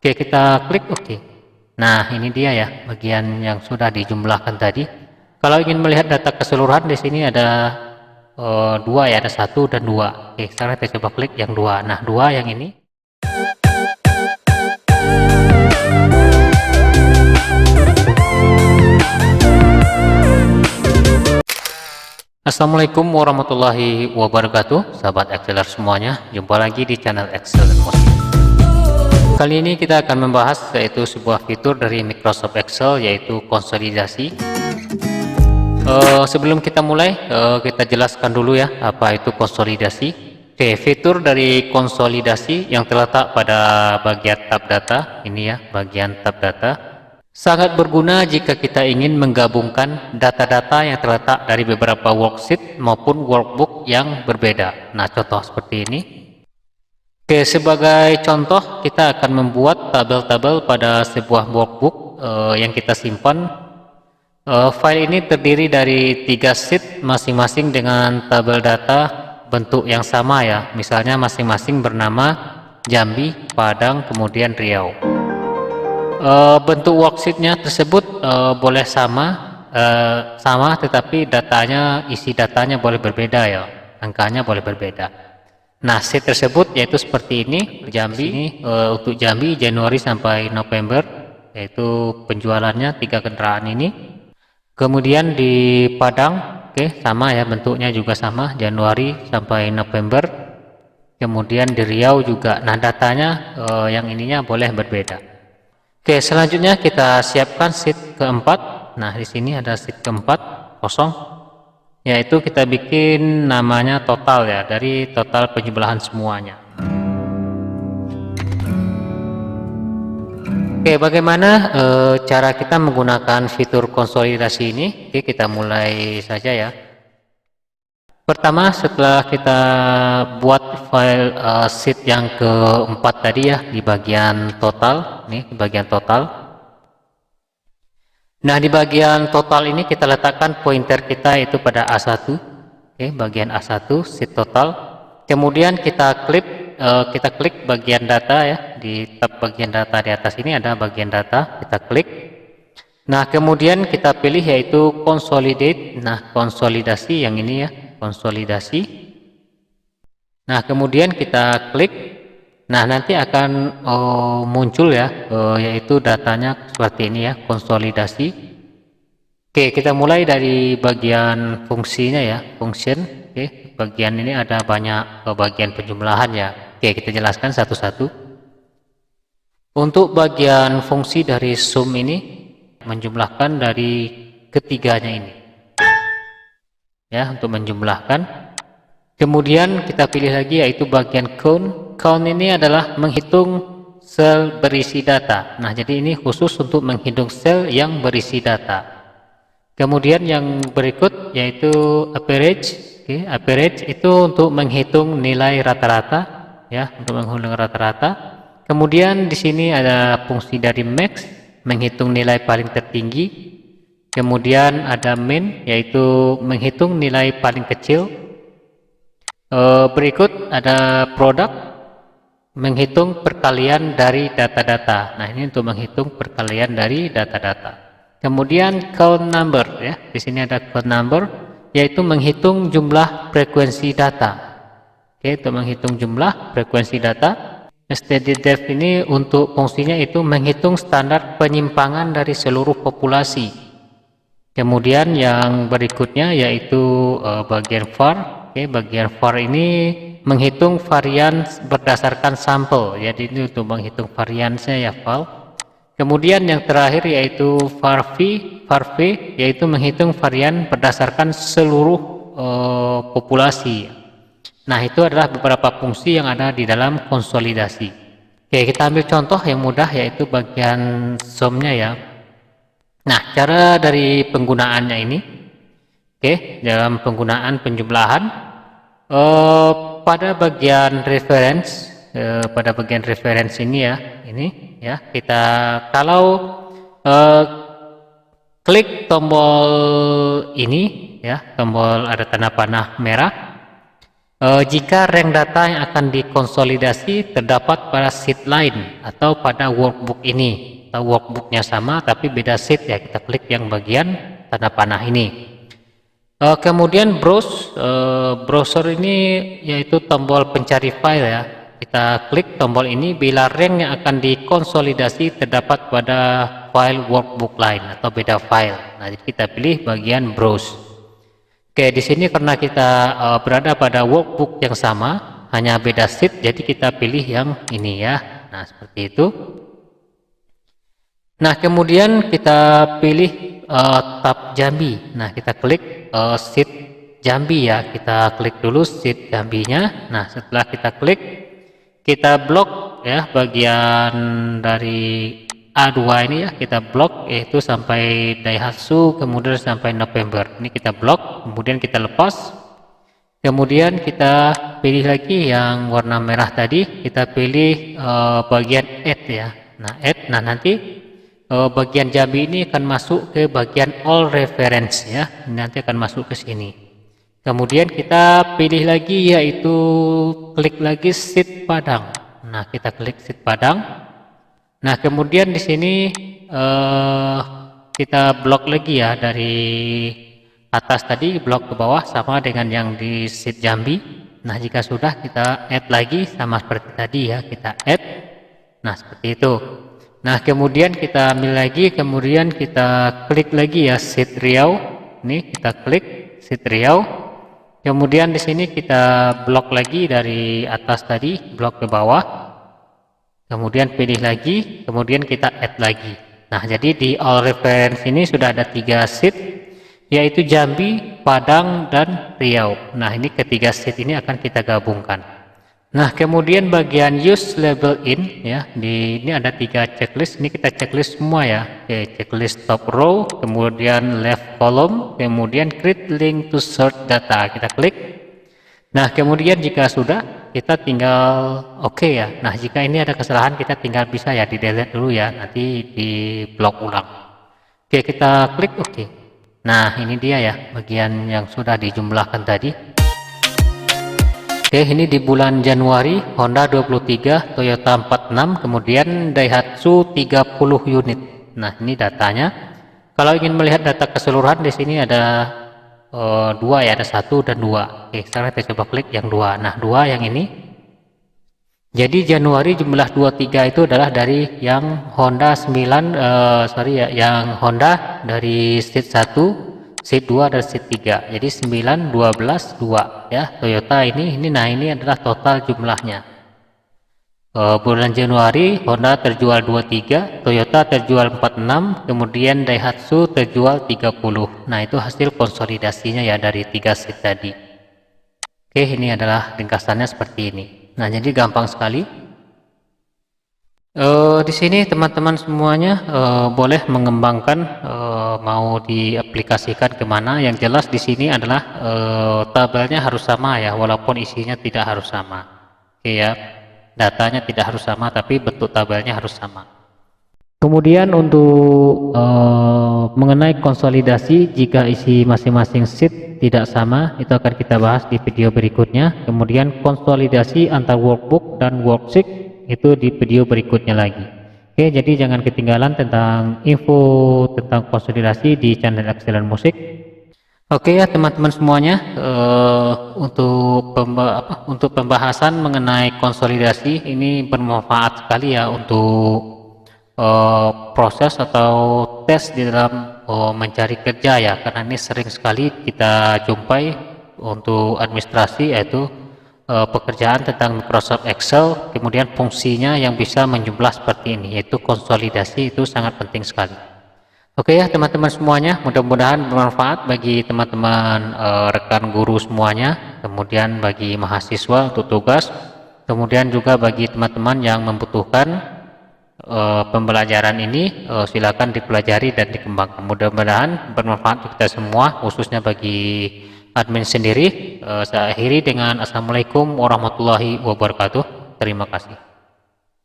Oke, kita klik oke. Nah, ini dia ya bagian yang sudah dijumlahkan tadi. Kalau ingin melihat data keseluruhan di sini ada dua ya, ada satu dan dua. Oke, sekarang kita coba klik yang dua. Nah, dua yang ini. Assalamualaikum warahmatullahi wabarakatuh, sahabat Exceler semuanya. Jumpa lagi di channel Excel dan Motion. Kali ini kita akan membahas yaitu sebuah fitur dari Microsoft Excel, yaitu konsolidasi. Sebelum kita mulai, kita jelaskan dulu ya apa itu konsolidasi. Oke, fitur dari konsolidasi yang terletak pada bagian tab data ini ya, bagian tab data, sangat berguna jika kita ingin menggabungkan data-data yang terletak dari beberapa worksheet maupun workbook yang berbeda. Nah, contoh seperti ini. Oke, sebagai contoh kita akan membuat tabel-tabel pada sebuah workbook yang kita simpan. File ini terdiri dari 3 sheet masing-masing dengan tabel data bentuk yang sama ya. Misalnya masing-masing bernama Jambi, Padang, kemudian Riau. Bentuk worksheetnya tersebut boleh sama tetapi isi datanya boleh berbeda ya, angkanya boleh berbeda. Nah, sheet tersebut yaitu seperti ini. Jambi ini untuk Jambi Januari sampai November, yaitu penjualannya 3 kendaraan ini. Kemudian di Padang, oke, sama ya, bentuknya juga sama, Januari sampai November. Kemudian di Riau juga. Nah, datanya yang ininya boleh berbeda. Oke, selanjutnya kita siapkan sheet keempat. Nah, di sini ada sheet keempat kosong, yaitu kita bikin namanya total ya, dari total penjumlahan semuanya. Oke, bagaimana cara kita menggunakan fitur konsolidasi ini? Oke, kita mulai saja ya. Pertama, setelah kita buat file sheet yang keempat tadi ya, di bagian total, nih di bagian total. Nah, di bagian total ini kita letakkan pointer kita itu pada A1. Oke, bagian A1 sheet total. Kemudian kita klik bagian data ya, di tab bagian data di atas ini ada bagian data, kita klik. Nah, kemudian kita pilih yaitu consolidate. Nah, konsolidasi yang ini ya, konsolidasi. Nah, kemudian kita klik. Nah, nanti akan muncul ya, yaitu datanya seperti ini ya, konsolidasi. Oke, kita mulai dari bagian fungsinya ya, function. Oke, bagian ini ada banyak bagian penjumlahan ya. Oke, kita jelaskan satu-satu. Untuk bagian fungsi dari sum ini, menjumlahkan dari ketiganya ini. Ya, untuk menjumlahkan. Kemudian kita pilih lagi yaitu bagian count. Count ini adalah menghitung sel berisi data. Nah, jadi ini khusus untuk menghitung sel yang berisi data. Kemudian yang berikut yaitu average. Oke, average itu untuk menghitung nilai rata-rata ya, untuk menghitung rata-rata. Kemudian di sini ada fungsi dari max, menghitung nilai paling tertinggi. Kemudian ada min, yaitu menghitung nilai paling kecil. Berikut ada produk, menghitung perkalian dari data-data. Nah, ini untuk menghitung perkalian dari data-data. Kemudian count number ya, di sini ada count number, yaitu menghitung jumlah frekuensi data. Oke, untuk menghitung jumlah frekuensi data. stdef ini untuk fungsinya itu menghitung standar penyimpangan dari seluruh populasi. Kemudian yang berikutnya yaitu bagian var. Oke, bagian var ini menghitung varian berdasarkan sampel. Jadi ini untuk menghitung variannya ya, val. Kemudian yang terakhir yaitu varv, yaitu menghitung varian berdasarkan seluruh populasi. Nah, itu adalah beberapa fungsi yang ada di dalam konsolidasi. Oke, kita ambil contoh yang mudah yaitu bagian sumnya ya. Nah, cara dari penggunaannya ini. Oke, dalam penggunaan penjumlahan pada bagian reference, ini ya, kita kalau klik tombol ini ya, tombol ada tanda panah merah, Jika rank data yang akan dikonsolidasi terdapat pada sheet lain atau pada workbook ini, atau workbooknya sama tapi beda sheet ya, kita klik yang bagian tanda panah ini. Kemudian browser ini yaitu tombol pencari file ya, kita klik tombol ini bila rank yang akan dikonsolidasi terdapat pada file workbook lain atau beda file. Nah, kita pilih bagian browse. Oke, di sini karena kita berada pada workbook yang sama, hanya beda sheet, jadi kita pilih yang ini ya. Nah, seperti itu. Nah, kemudian kita pilih tab Jambi. Nah, kita klik sheet Jambi ya. Kita klik dulu sheet Jambinya. Nah, setelah kita klik, kita blok ya bagian dari A2 ini ya, kita blok yaitu sampai Daihatsu, kemudian sampai November. Ini kita blok, kemudian kita lepas. Kemudian kita pilih lagi yang warna merah tadi, kita pilih bagian add ya. Nah, add, nah nanti bagian Jambi ini akan masuk ke bagian all reference ya. Nanti akan masuk ke sini. Kemudian kita pilih lagi yaitu klik lagi sheet Padang. Nah, kita klik sheet Padang. Nah, kemudian di sini kita blok lagi ya, dari atas tadi blok ke bawah sama dengan yang di sheet Jambi. Nah, jika sudah kita add lagi sama seperti tadi ya, kita add. Nah, seperti itu. Nah, kemudian kita ambil lagi, kemudian kita klik lagi ya sheet Riau. Ini kita klik sheet Riau. Kemudian di sini kita blok lagi dari atas tadi, blok ke bawah. Kemudian pilih lagi, kemudian kita add lagi. Nah, jadi di all reference ini sudah ada 3 sheet, yaitu Jambi, Padang, dan Riau. Nah, ini ketiga sheet ini akan kita gabungkan. Nah, kemudian bagian use label in ya, ini ada 3 checklist. Ini kita checklist semua ya. Oke, checklist top row, kemudian left column, kemudian create link to search data. Kita klik. Nah, kemudian jika sudah, kita tinggal oke ya. Nah, jika ini ada kesalahan, kita tinggal bisa ya di delete dulu ya, nanti di blok ulang. Oke, kita klik oke. Nah, ini dia ya bagian yang sudah dijumlahkan tadi. Oke, ini di bulan Januari Honda 23, Toyota 46, kemudian Daihatsu 30 unit. Nah, ini datanya. Kalau ingin melihat data keseluruhan, di sini ada 2 ya, ada 1 dan 2. Oke, sekarang kita coba klik yang 2. Nah, 2 yang ini. Jadi Januari jumlah 23 itu adalah dari yang Honda 9 yang Honda dari sheet 1, sheet 2 dan sheet 3. Jadi 9 12 2 ya. Toyota ini nah ini adalah total jumlahnya. Bulan Januari Honda terjual 23, Toyota terjual 46, kemudian Daihatsu terjual 30. Nah, itu hasil konsolidasinya ya dari 3 sheet tadi. Oke, ini adalah ringkasannya seperti ini. Nah, jadi gampang sekali. Di sini teman-teman semuanya boleh mengembangkan mau diaplikasikan kemana. Yang jelas di sini adalah tabelnya harus sama ya, walaupun isinya tidak harus sama. Oke ya. Datanya tidak harus sama, tapi bentuk tabelnya harus sama. Kemudian untuk mengenai konsolidasi, jika isi masing-masing sheet tidak sama, itu akan kita bahas di video berikutnya. Kemudian konsolidasi antar workbook dan worksheet itu di video berikutnya lagi. Oke, jadi jangan ketinggalan tentang info tentang konsolidasi di channel Excellent Music. Oke ya teman-teman semuanya, untuk pembahasan mengenai konsolidasi ini bermanfaat sekali ya untuk proses atau tes di dalam mencari kerja ya, karena ini sering sekali kita jumpai untuk administrasi, yaitu pekerjaan tentang Microsoft Excel, kemudian fungsinya yang bisa menjumlah seperti ini, yaitu konsolidasi. Itu sangat penting sekali. Oke ya teman-teman semuanya, mudah-mudahan bermanfaat bagi teman-teman rekan guru semuanya, kemudian bagi mahasiswa untuk tugas, kemudian juga bagi teman-teman yang membutuhkan pembelajaran ini, silakan dipelajari dan dikembangkan. Mudah-mudahan bermanfaat untuk kita semua, khususnya bagi admin sendiri. Saya akhiri dengan Assalamualaikum warahmatullahi wabarakatuh. Terima kasih.